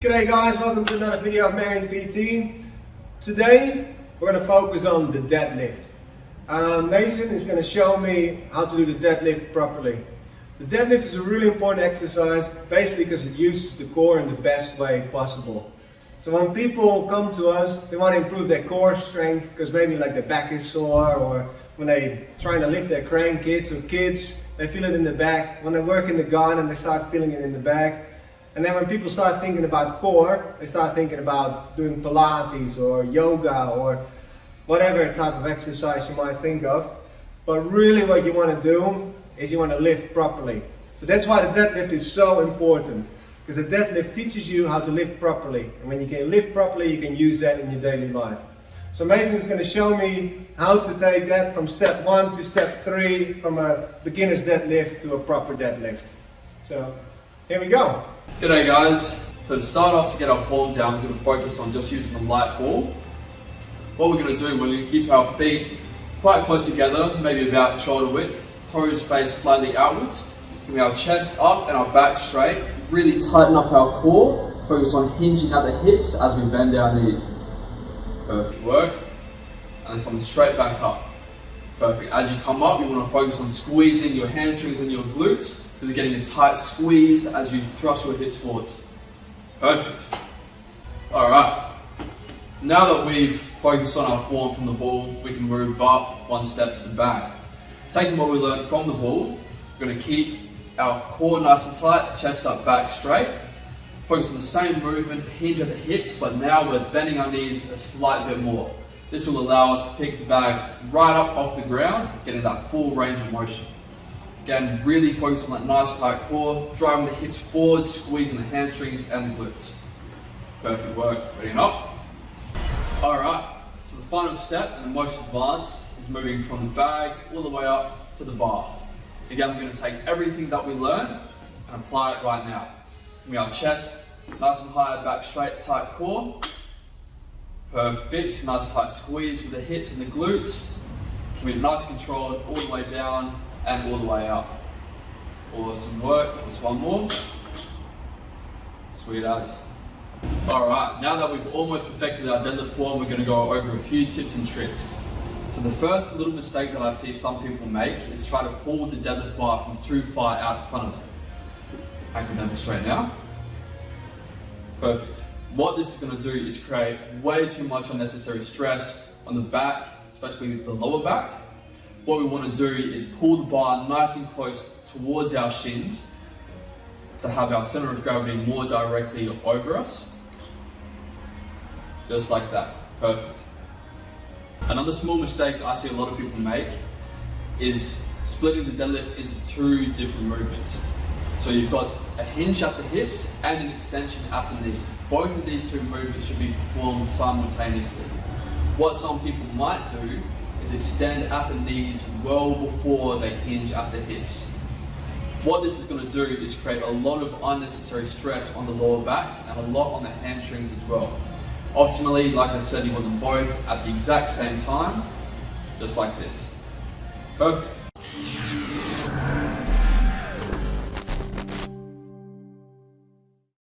G'day guys, welcome to another video of Marion PT. Today we're going to focus on the deadlift. Mason is going to show me how to do the deadlift properly. The deadlift is a really important exercise basically because it uses the core in the best way possible. So when people come to us, they want to improve their core strength because maybe like their back is sore, or when they're trying to lift their grandkids or kids, they feel it in the back. When they work in the garden, they start feeling it in the back. And then when people start thinking about core, they start thinking about doing Pilates or yoga or whatever type of exercise you might think of. But really what you want to do is you want to lift properly. So that's why the deadlift is so important. Because the deadlift teaches you how to lift properly. And when you can lift properly, you can use that in your daily life. So Mason is going to show me how to take that from step 1 to step 3, from a beginner's deadlift to a proper deadlift. So here we go. G'day guys, so to start off, to get our form down, we're going to focus on just using the light ball. What we're going to do, we're going to keep our feet quite close together, maybe about shoulder width, toes face slightly outwards, keep our chest up and our back straight, really tighten up our core, focus on hinging at the hips as we bend our knees. Perfect work, and then coming straight back up. Perfect. As you come up, you want to focus on squeezing your hamstrings and your glutes. So you're getting a tight squeeze as you thrust your hips forwards. Perfect. Alright. Now that we've focused on our form from the ball, we can move up one step to the back. Taking what we learned from the ball, we're going to keep our core nice and tight, chest up, back straight. Focus on the same movement, hinge at the hips, but now we're bending our knees a slight bit more. This will allow us to pick the bag right up off the ground, getting that full range of motion. Again, really focus on that nice tight core, driving the hips forward, squeezing the hamstrings and the glutes. Perfect work. Ready and up. Alright, so the final step and the most advanced is moving from the bag all the way up to the bar. Again, we're going to take everything that we learn and apply it right now. We have chest nice and high, back straight, tight core. Perfect, nice tight squeeze with the hips and the glutes. Can be nice and controlled all the way down and all the way up. Awesome work. Just one more. Sweet as. Alright, now that we've almost perfected our deadlift form, we're going to go over a few tips and tricks. So the first little mistake that I see some people make is try to pull the deadlift bar from too far out in front of them. I can demonstrate now. Perfect. What this is going to do is create way too much unnecessary stress on the back, especially the lower back. What we want to do is pull the bar nice and close towards our shins to have our center of gravity more directly over us. Just like that. Perfect. Another small mistake I see a lot of people make is splitting the deadlift into two different movements. So you've got a hinge at the hips and an extension at the knees. Both of these two movements should be performed simultaneously. What some people might do is extend at the knees well before they hinge at the hips. What this is going to do is create a lot of unnecessary stress on the lower back and a lot on the hamstrings as well. Ultimately, like I said, you want them both at the exact same time, just like this. Perfect.